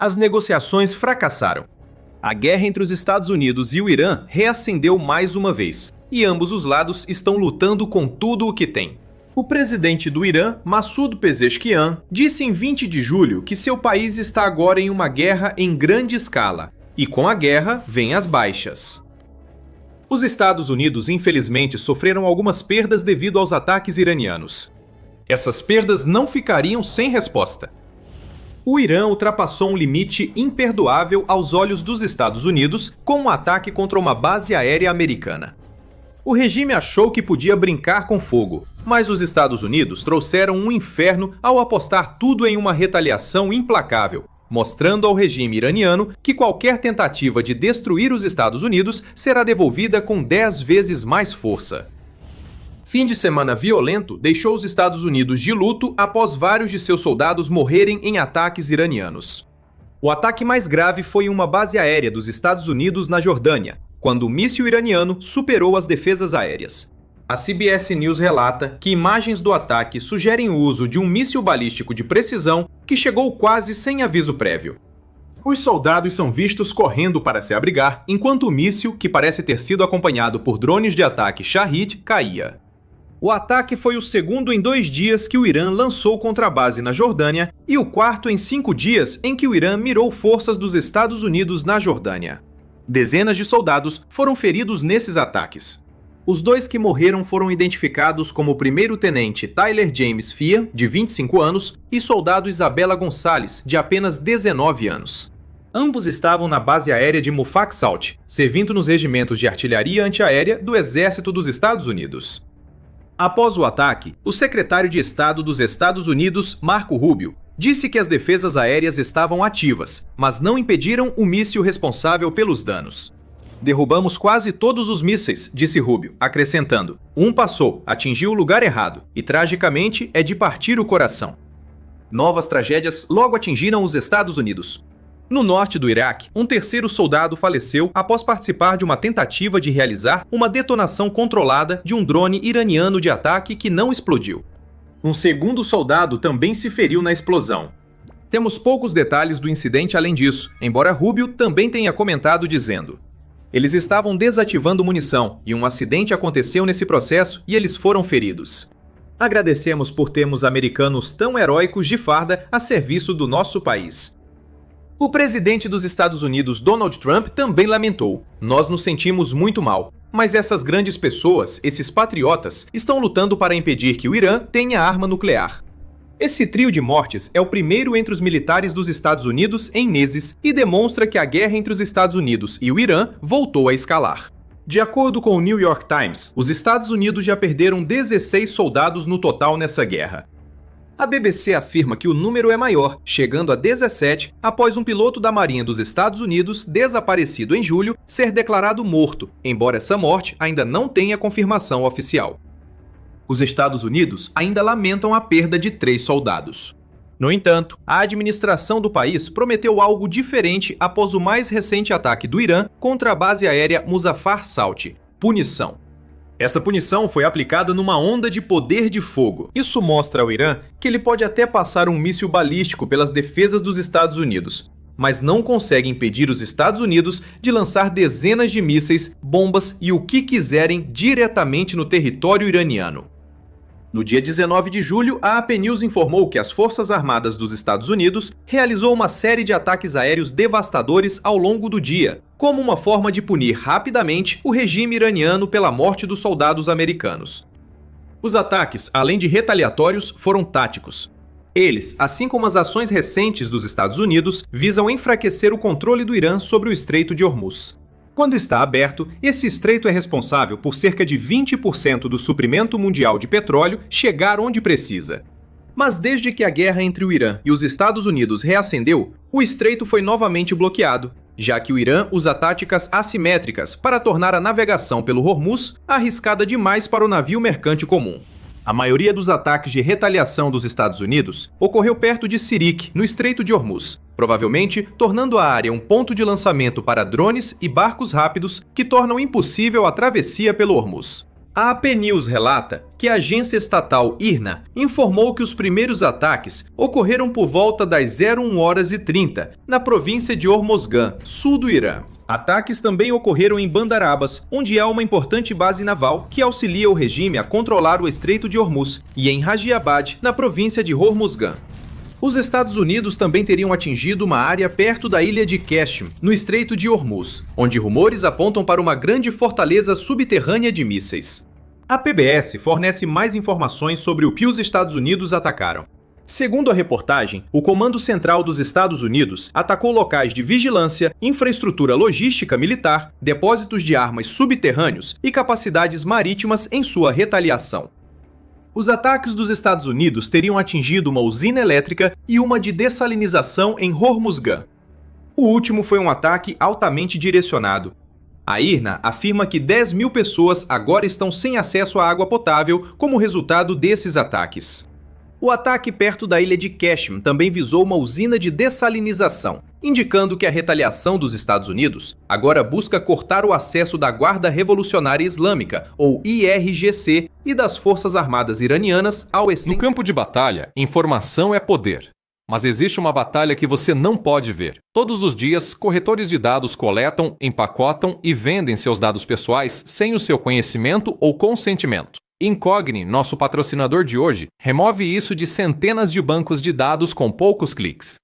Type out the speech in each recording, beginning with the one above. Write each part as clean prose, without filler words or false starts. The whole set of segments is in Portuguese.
As negociações fracassaram. A guerra entre os Estados Unidos e o Irã reacendeu mais uma vez, e ambos os lados estão lutando com tudo o que têm. O presidente do Irã, Massoud Pezeshkian, disse em 20 de julho que seu país está agora em uma guerra em grande escala, e com a guerra vêm as baixas. Os Estados Unidos, infelizmente, sofreram algumas perdas devido aos ataques iranianos. Essas perdas não ficariam sem resposta. O Irã ultrapassou um limite imperdoável aos olhos dos Estados Unidos com um ataque contra uma base aérea americana. O regime achou que podia brincar com fogo, mas os Estados Unidos trouxeram um inferno ao apostar tudo em uma retaliação implacável, mostrando ao regime iraniano que qualquer tentativa de destruir os Estados Unidos será devolvida com 10 vezes mais força. Fim de semana violento deixou os Estados Unidos de luto após vários de seus soldados morrerem em ataques iranianos. O ataque mais grave foi em uma base aérea dos Estados Unidos na Jordânia, quando o míssil iraniano superou as defesas aéreas. A CBS News relata que imagens do ataque sugerem o uso de um míssil balístico de precisão que chegou quase sem aviso prévio. Os soldados são vistos correndo para se abrigar, enquanto o míssil, que parece ter sido acompanhado por drones de ataque Shahed, caía. O ataque foi o segundo em 2 dias que o Irã lançou contra a base na Jordânia e o quarto em 5 dias em que o Irã mirou forças dos Estados Unidos na Jordânia. Dezenas de soldados foram feridos nesses ataques. Os 2 que morreram foram identificados como o primeiro-tenente Tyler James Fia, de 25 anos, e soldado Isabella Gonçalves, de apenas 19 anos. Ambos estavam na base aérea de Mufaq Salt, servindo nos regimentos de artilharia antiaérea do Exército dos Estados Unidos. Após o ataque, o secretário de Estado dos Estados Unidos, Marco Rubio, disse que as defesas aéreas estavam ativas, mas não impediram o míssil responsável pelos danos. Derrubamos quase todos os mísseis, disse Rubio, acrescentando: um passou, atingiu o lugar errado, e tragicamente é de partir o coração. Novas tragédias logo atingiram os Estados Unidos. No norte do Iraque, um terceiro soldado faleceu após participar de uma tentativa de realizar uma detonação controlada de um drone iraniano de ataque que não explodiu. Um segundo soldado também se feriu na explosão. Temos poucos detalhes do incidente além disso, embora Rubio também tenha comentado dizendo: eles estavam desativando munição e um acidente aconteceu nesse processo e eles foram feridos. Agradecemos por termos americanos tão heróicos de farda a serviço do nosso país. O presidente dos Estados Unidos, Donald Trump, também lamentou: nós nos sentimos muito mal, mas essas grandes pessoas, esses patriotas, estão lutando para impedir que o Irã tenha arma nuclear. Esse trio de mortes é o primeiro entre os militares dos Estados Unidos em meses e demonstra que a guerra entre os Estados Unidos e o Irã voltou a escalar. De acordo com o New York Times, os Estados Unidos já perderam 16 soldados no total nessa guerra. A BBC afirma que o número é maior, chegando a 17, após um piloto da Marinha dos Estados Unidos, desaparecido em julho, ser declarado morto, embora essa morte ainda não tenha confirmação oficial. Os Estados Unidos ainda lamentam a perda de 3 soldados. No entanto, a administração do país prometeu algo diferente após o mais recente ataque do Irã contra a base aérea Muzaffar Salt: punição. Essa punição foi aplicada numa onda de poder de fogo. Isso mostra ao Irã que ele pode até passar um míssil balístico pelas defesas dos Estados Unidos, mas não consegue impedir os Estados Unidos de lançar dezenas de mísseis, bombas e o que quiserem diretamente no território iraniano. No dia 19 de julho, a AP News informou que as Forças Armadas dos Estados Unidos realizou uma série de ataques aéreos devastadores ao longo do dia, como uma forma de punir rapidamente o regime iraniano pela morte dos soldados americanos. Os ataques, além de retaliatórios, foram táticos. Eles, assim como as ações recentes dos Estados Unidos, visam enfraquecer o controle do Irã sobre o Estreito de Hormuz. Quando está aberto, esse estreito é responsável por cerca de 20% do suprimento mundial de petróleo chegar onde precisa. Mas desde que a guerra entre o Irã e os Estados Unidos reacendeu, o estreito foi novamente bloqueado, já que o Irã usa táticas assimétricas para tornar a navegação pelo Hormuz arriscada demais para o navio mercante comum. A maioria dos ataques de retaliação dos Estados Unidos ocorreu perto de Sirik, no Estreito de Hormuz, provavelmente tornando a área um ponto de lançamento para drones e barcos rápidos que tornam impossível a travessia pelo Hormuz. A AP News relata que a agência estatal IRNA informou que os primeiros ataques ocorreram por volta das 01h30, na província de Hormozgan, sul do Irã. Ataques também ocorreram em Bandarabas, onde há uma importante base naval que auxilia o regime a controlar o Estreito de Hormuz, e em Rajiabad, na província de Hormozgan. Os Estados Unidos também teriam atingido uma área perto da ilha de Qashm, no Estreito de Hormuz, onde rumores apontam para uma grande fortaleza subterrânea de mísseis. A PBS fornece mais informações sobre o que os Estados Unidos atacaram. Segundo a reportagem, o Comando Central dos Estados Unidos atacou locais de vigilância, infraestrutura logística militar, depósitos de armas subterrâneos e capacidades marítimas em sua retaliação. Os ataques dos Estados Unidos teriam atingido uma usina elétrica e uma de dessalinização em Hormuzgan. O último foi um ataque altamente direcionado. A IRNA afirma que 10.000 pessoas agora estão sem acesso à água potável como resultado desses ataques. O ataque perto da ilha de Qashm também visou uma usina de dessalinização, indicando que a retaliação dos Estados Unidos agora busca cortar o acesso da Guarda Revolucionária Islâmica, ou IRGC, e das Forças Armadas iranianas ao No campo de batalha, informação é poder. Mas existe uma batalha que você não pode ver. Todos os dias, corretores de dados coletam, empacotam e vendem seus dados pessoais sem o seu conhecimento ou consentimento. Incogni, nosso patrocinador de hoje, remove isso de centenas de bancos de dados com poucos cliques.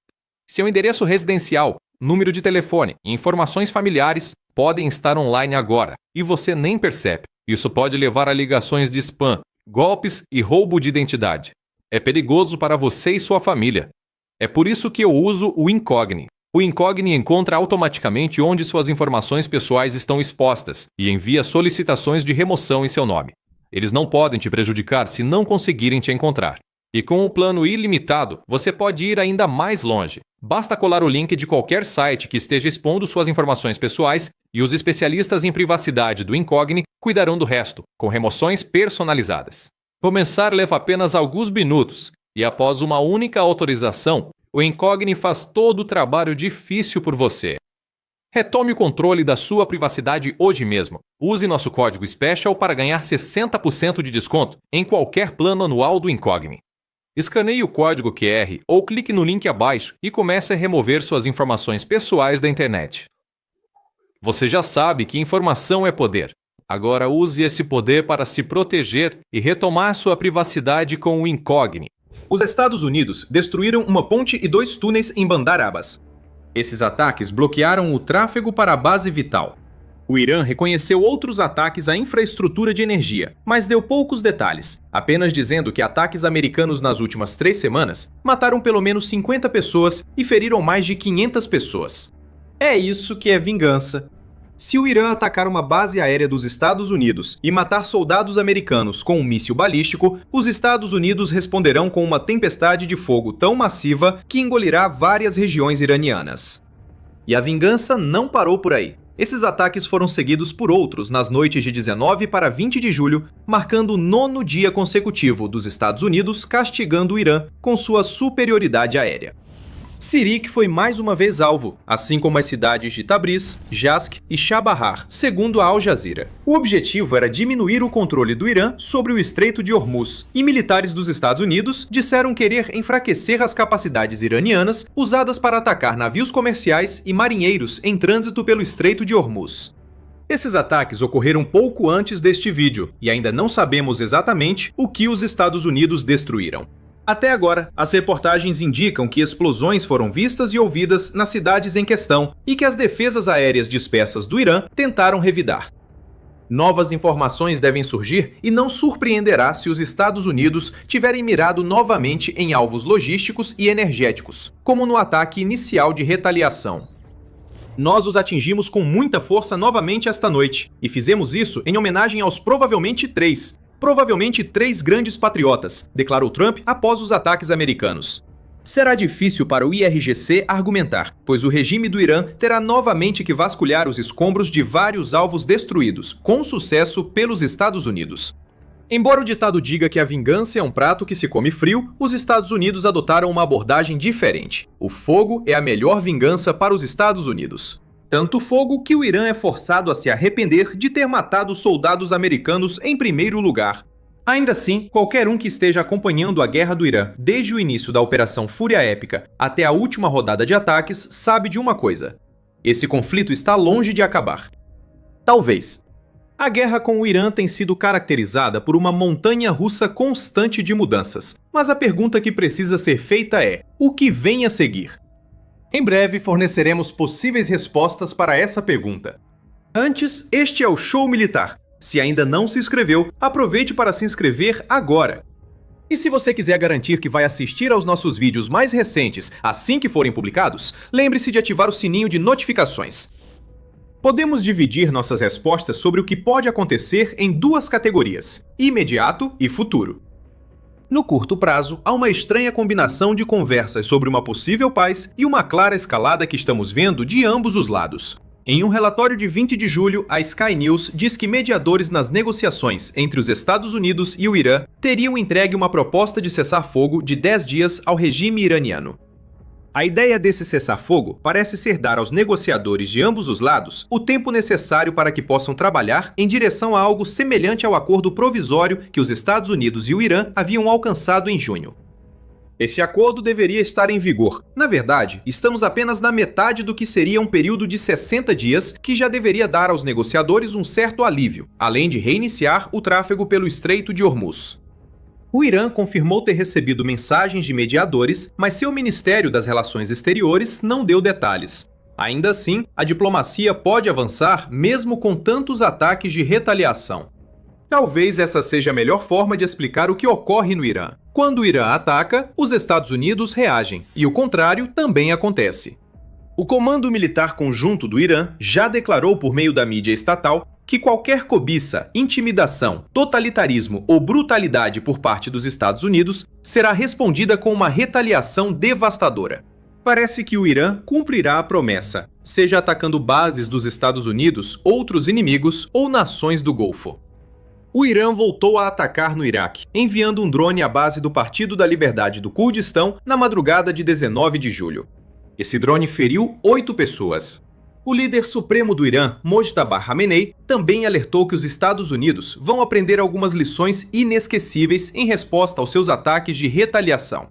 Seu endereço residencial, número de telefone e informações familiares podem estar online agora, e você nem percebe. Isso pode levar a ligações de spam, golpes e roubo de identidade. É perigoso para você e sua família. É por isso que eu uso o Incogni. O Incogni encontra automaticamente onde suas informações pessoais estão expostas e envia solicitações de remoção em seu nome. Eles não podem te prejudicar se não conseguirem te encontrar. E com o plano ilimitado, você pode ir ainda mais longe. Basta colar o link de qualquer site que esteja expondo suas informações pessoais e os especialistas em privacidade do Incogni cuidarão do resto, com remoções personalizadas. Começar leva apenas alguns minutos e após uma única autorização, o Incogni faz todo o trabalho difícil por você. Retome o controle da sua privacidade hoje mesmo. Use nosso código SPECIAL para ganhar 60% de desconto em qualquer plano anual do Incogni. Escaneie o código QR ou clique no link abaixo e comece a remover suas informações pessoais da internet. Você já sabe que informação é poder. Agora use esse poder para se proteger e retomar sua privacidade com o Incogni. Os Estados Unidos destruíram uma ponte e 2 túneis em Bandarabas. Esses ataques bloquearam o tráfego para a base vital. O Irã reconheceu outros ataques à infraestrutura de energia, mas deu poucos detalhes, apenas dizendo que ataques americanos nas últimas 3 semanas mataram pelo menos 50 pessoas e feriram mais de 500 pessoas. É isso que é vingança. Se o Irã atacar uma base aérea dos Estados Unidos e matar soldados americanos com um míssil balístico, os Estados Unidos responderão com uma tempestade de fogo tão massiva que engolirá várias regiões iranianas. E a vingança não parou por aí. Esses ataques foram seguidos por outros nas noites de 19 para 20 de julho, marcando o 9º dia consecutivo dos Estados Unidos castigando o Irã com sua superioridade aérea. Sirik foi mais uma vez alvo, assim como as cidades de Tabriz, Jask e Chabahar, segundo a Al Jazeera. O objetivo era diminuir o controle do Irã sobre o Estreito de Hormuz, e militares dos Estados Unidos disseram querer enfraquecer as capacidades iranianas usadas para atacar navios comerciais e marinheiros em trânsito pelo Estreito de Hormuz. Esses ataques ocorreram pouco antes deste vídeo, e ainda não sabemos exatamente o que os Estados Unidos destruíram. Até agora, as reportagens indicam que explosões foram vistas e ouvidas nas cidades em questão e que as defesas aéreas dispersas do Irã tentaram revidar. Novas informações devem surgir e não surpreenderá se os Estados Unidos tiverem mirado novamente em alvos logísticos e energéticos, como no ataque inicial de retaliação. Nós os atingimos com muita força novamente esta noite, e fizemos isso em homenagem aos provavelmente três grandes patriotas, declarou Trump após os ataques americanos. Será difícil para o IRGC argumentar, pois o regime do Irã terá novamente que vasculhar os escombros de vários alvos destruídos, com sucesso pelos Estados Unidos. Embora o ditado diga que a vingança é um prato que se come frio, os Estados Unidos adotaram uma abordagem diferente. O fogo é a melhor vingança para os Estados Unidos. Tanto fogo que o Irã é forçado a se arrepender de ter matado soldados americanos em primeiro lugar. Ainda assim, qualquer um que esteja acompanhando a guerra do Irã desde o início da Operação Fúria Épica até a última rodada de ataques sabe de uma coisa: esse conflito está longe de acabar. Talvez. A guerra com o Irã tem sido caracterizada por uma montanha-russa constante de mudanças, mas a pergunta que precisa ser feita é: o que vem a seguir? Em breve forneceremos possíveis respostas para essa pergunta. Antes, este é o Show Militar. Se ainda não se inscreveu, aproveite para se inscrever agora. E se você quiser garantir que vai assistir aos nossos vídeos mais recentes assim que forem publicados, lembre-se de ativar o sininho de notificações. Podemos dividir nossas respostas sobre o que pode acontecer em duas categorias: imediato e futuro. No curto prazo, há uma estranha combinação de conversas sobre uma possível paz e uma clara escalada que estamos vendo de ambos os lados. Em um relatório de 20 de julho, a Sky News diz que mediadores nas negociações entre os Estados Unidos e o Irã teriam entregue uma proposta de cessar-fogo de 10 dias ao regime iraniano. A ideia desse cessar-fogo parece ser dar aos negociadores de ambos os lados o tempo necessário para que possam trabalhar em direção a algo semelhante ao acordo provisório que os Estados Unidos e o Irã haviam alcançado em junho. Esse acordo deveria estar em vigor. Na verdade, estamos apenas na metade do que seria um período de 60 dias que já deveria dar aos negociadores um certo alívio, além de reiniciar o tráfego pelo Estreito de Hormuz. O Irã confirmou ter recebido mensagens de mediadores, mas seu Ministério das Relações Exteriores não deu detalhes. Ainda assim, a diplomacia pode avançar mesmo com tantos ataques de retaliação. Talvez essa seja a melhor forma de explicar o que ocorre no Irã. Quando o Irã ataca, os Estados Unidos reagem, e o contrário também acontece. O Comando Militar Conjunto do Irã já declarou por meio da mídia estatal que qualquer cobiça, intimidação, totalitarismo ou brutalidade por parte dos Estados Unidos será respondida com uma retaliação devastadora. Parece que o Irã cumprirá a promessa, seja atacando bases dos Estados Unidos, outros inimigos ou nações do Golfo. O Irã voltou a atacar no Iraque, enviando um drone à base do Partido da Liberdade do Kurdistão na madrugada de 19 de julho. Esse drone feriu 8 pessoas. O líder supremo do Irã, Mojtaba Khamenei, também alertou que os Estados Unidos vão aprender algumas lições inesquecíveis em resposta aos seus ataques de retaliação.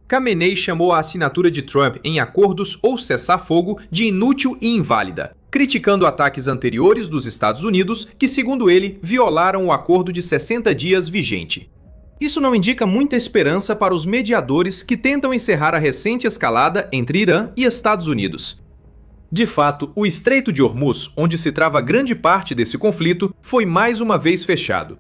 Khamenei chamou a assinatura de Trump em acordos ou cessar-fogo de inútil e inválida, criticando ataques anteriores dos Estados Unidos que, segundo ele, violaram o acordo de 60 dias vigente. Isso não indica muita esperança para os mediadores que tentam encerrar a recente escalada entre Irã e Estados Unidos. De fato, o Estreito de Hormuz, onde se trava grande parte desse conflito, foi mais uma vez fechado.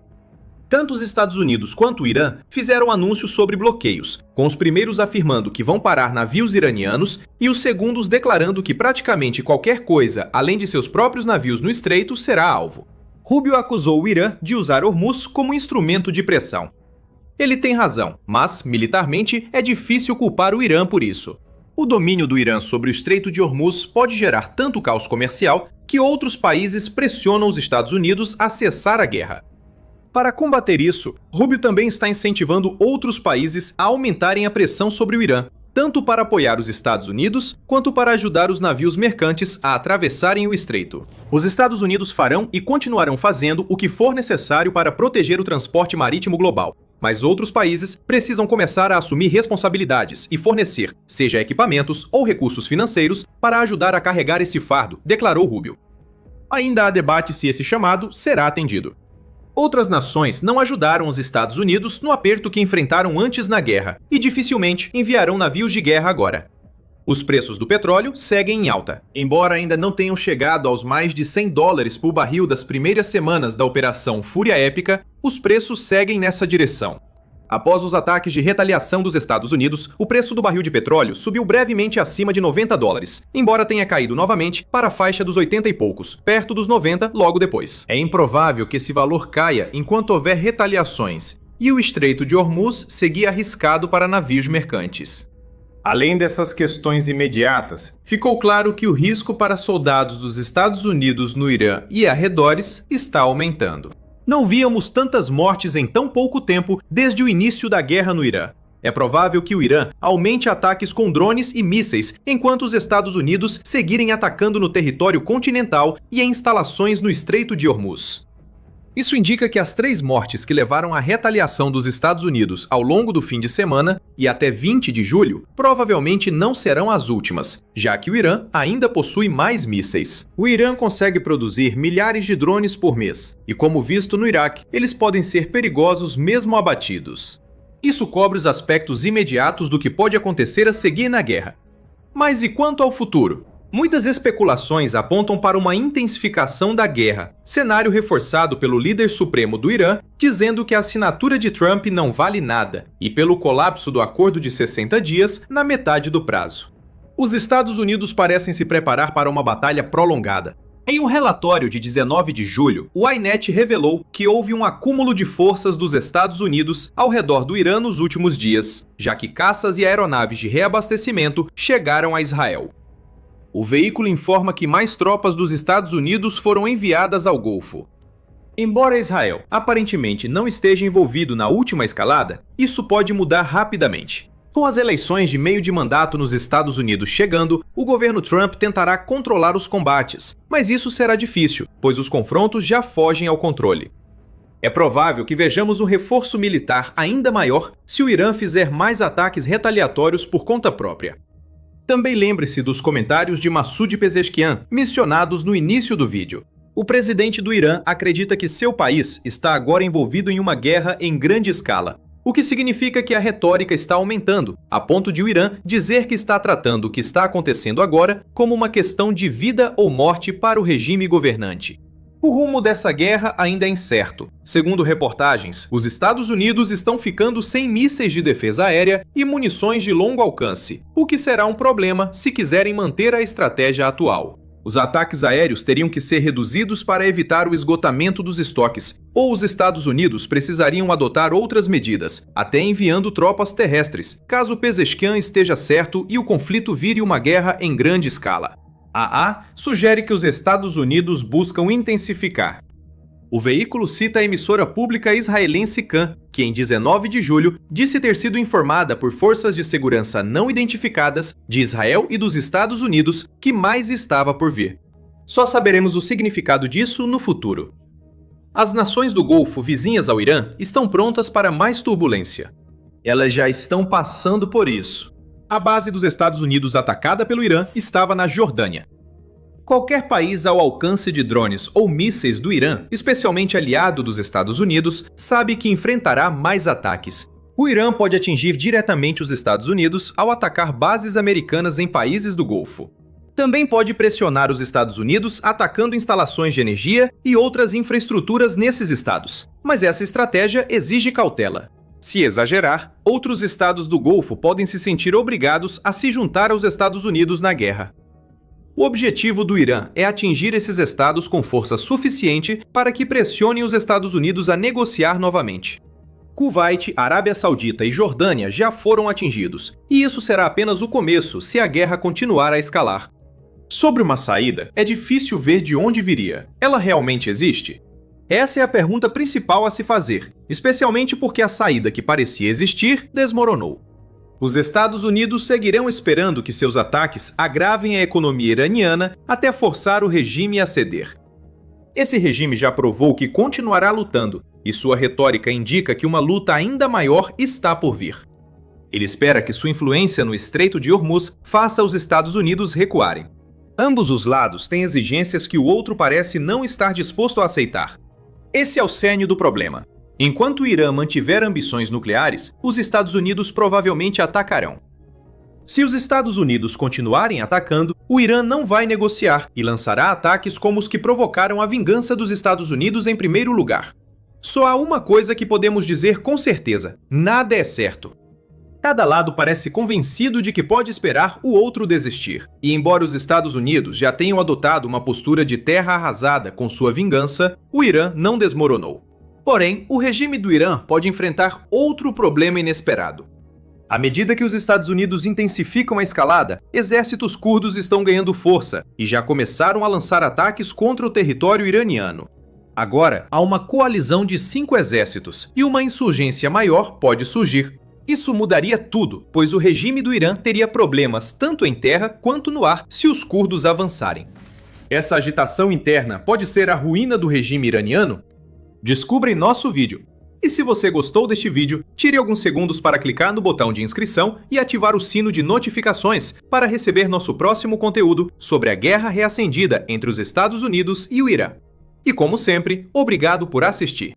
Tanto os Estados Unidos quanto o Irã fizeram anúncios sobre bloqueios, com os primeiros afirmando que vão parar navios iranianos e os segundos declarando que praticamente qualquer coisa, além de seus próprios navios no estreito, será alvo. Rubio acusou o Irã de usar Hormuz como instrumento de pressão. Ele tem razão, mas, militarmente, é difícil culpar o Irã por isso. O domínio do Irã sobre o Estreito de Hormuz pode gerar tanto caos comercial que outros países pressionam os Estados Unidos a cessar a guerra. Para combater isso, Rubio também está incentivando outros países a aumentarem a pressão sobre o Irã, tanto para apoiar os Estados Unidos, quanto para ajudar os navios mercantes a atravessarem o estreito. Os Estados Unidos farão e continuarão fazendo o que for necessário para proteger o transporte marítimo global, mas outros países precisam começar a assumir responsabilidades e fornecer, seja equipamentos ou recursos financeiros, para ajudar a carregar esse fardo, declarou Rubio. Ainda há debate se esse chamado será atendido. Outras nações não ajudaram os Estados Unidos no aperto que enfrentaram antes na guerra e dificilmente enviarão navios de guerra agora. Os preços do petróleo seguem em alta. Embora ainda não tenham chegado aos mais de $100 por barril das primeiras semanas da Operação Fúria Épica, os preços seguem nessa direção. Após os ataques de retaliação dos Estados Unidos, o preço do barril de petróleo subiu brevemente acima de $90, embora tenha caído novamente para a faixa dos 80 e poucos, perto dos 90 logo depois. É improvável que esse valor caia enquanto houver retaliações, e o Estreito de Hormuz seguia arriscado para navios mercantes. Além dessas questões imediatas, ficou claro que o risco para soldados dos Estados Unidos no Irã e arredores está aumentando. Não víamos tantas mortes em tão pouco tempo desde o início da guerra no Irã. É provável que o Irã aumente ataques com drones e mísseis, enquanto os Estados Unidos seguirem atacando no território continental e em instalações no Estreito de Hormuz. Isso indica que as 3 mortes que levaram à retaliação dos Estados Unidos ao longo do fim de semana e até 20 de julho provavelmente não serão as últimas, já que o Irã ainda possui mais mísseis. O Irã consegue produzir milhares de drones por mês, e como visto no Iraque, eles podem ser perigosos mesmo abatidos. Isso cobre os aspectos imediatos do que pode acontecer a seguir na guerra. Mas e quanto ao futuro? Muitas especulações apontam para uma intensificação da guerra, cenário reforçado pelo líder supremo do Irã, dizendo que a assinatura de Trump não vale nada, e pelo colapso do acordo de 60 dias na metade do prazo. Os Estados Unidos parecem se preparar para uma batalha prolongada. Em um relatório de 19 de julho, o INET revelou que houve um acúmulo de forças dos Estados Unidos ao redor do Irã nos últimos dias, já que caças e aeronaves de reabastecimento chegaram a Israel. O veículo informa que mais tropas dos Estados Unidos foram enviadas ao Golfo. Embora Israel aparentemente não esteja envolvido na última escalada, isso pode mudar rapidamente. Com as eleições de meio de mandato nos Estados Unidos chegando, o governo Trump tentará controlar os combates, mas isso será difícil, pois os confrontos já fogem ao controle. É provável que vejamos um reforço militar ainda maior se o Irã fizer mais ataques retaliatórios por conta própria. Também lembre-se dos comentários de Massoud Pezeshkian, mencionados no início do vídeo. O presidente do Irã acredita que seu país está agora envolvido em uma guerra em grande escala, o que significa que a retórica está aumentando, a ponto de o Irã dizer que está tratando o que está acontecendo agora como uma questão de vida ou morte para o regime governante. O rumo dessa guerra ainda é incerto. Segundo reportagens, os Estados Unidos estão ficando sem mísseis de defesa aérea e munições de longo alcance, o que será um problema se quiserem manter a estratégia atual. Os ataques aéreos teriam que ser reduzidos para evitar o esgotamento dos estoques, ou os Estados Unidos precisariam adotar outras medidas, até enviando tropas terrestres, caso Pezeshkian esteja certo e o conflito vire uma guerra em grande escala. A AA sugere que os Estados Unidos buscam intensificar. O veículo cita a emissora pública israelense Kan, que em 19 de julho disse ter sido informada por forças de segurança não identificadas de Israel e dos Estados Unidos que mais estava por vir. Só saberemos o significado disso no futuro. As nações do Golfo vizinhas ao Irã estão prontas para mais turbulência. Elas já estão passando por isso. A base dos Estados Unidos atacada pelo Irã estava na Jordânia. Qualquer país ao alcance de drones ou mísseis do Irã, especialmente aliado dos Estados Unidos, sabe que enfrentará mais ataques. O Irã pode atingir diretamente os Estados Unidos ao atacar bases americanas em países do Golfo. Também pode pressionar os Estados Unidos atacando instalações de energia e outras infraestruturas nesses estados. Mas essa estratégia exige cautela. Se exagerar, outros estados do Golfo podem se sentir obrigados a se juntar aos Estados Unidos na guerra. O objetivo do Irã é atingir esses estados com força suficiente para que pressionem os Estados Unidos a negociar novamente. Kuwait, Arábia Saudita e Jordânia já foram atingidos, e isso será apenas o começo se a guerra continuar a escalar. Sobre uma saída, é difícil ver de onde viria. Ela realmente existe? Essa é a pergunta principal a se fazer, especialmente porque a saída que parecia existir desmoronou. Os Estados Unidos seguirão esperando que seus ataques agravem a economia iraniana até forçar o regime a ceder. Esse regime já provou que continuará lutando, e sua retórica indica que uma luta ainda maior está por vir. Ele espera que sua influência no Estreito de Hormuz faça os Estados Unidos recuarem. Ambos os lados têm exigências que o outro parece não estar disposto a aceitar. Esse é o cerne do problema. Enquanto o Irã mantiver ambições nucleares, os Estados Unidos provavelmente atacarão. Se os Estados Unidos continuarem atacando, o Irã não vai negociar e lançará ataques como os que provocaram a vingança dos Estados Unidos em primeiro lugar. Só há uma coisa que podemos dizer com certeza: nada é certo. Cada lado parece convencido de que pode esperar o outro desistir. E embora os Estados Unidos já tenham adotado uma postura de terra arrasada com sua vingança, o Irã não desmoronou. Porém, o regime do Irã pode enfrentar outro problema inesperado. À medida que os Estados Unidos intensificam a escalada, exércitos curdos estão ganhando força e já começaram a lançar ataques contra o território iraniano. Agora, há uma coalizão de 5 exércitos e uma insurgência maior pode surgir. Isso mudaria tudo, pois o regime do Irã teria problemas tanto em terra quanto no ar se os curdos avançarem. Essa agitação interna pode ser a ruína do regime iraniano? Descubra em nosso vídeo. E se você gostou deste vídeo, tire alguns segundos para clicar no botão de inscrição e ativar o sino de notificações para receber nosso próximo conteúdo sobre a guerra reacendida entre os Estados Unidos e o Irã. E como sempre, obrigado por assistir.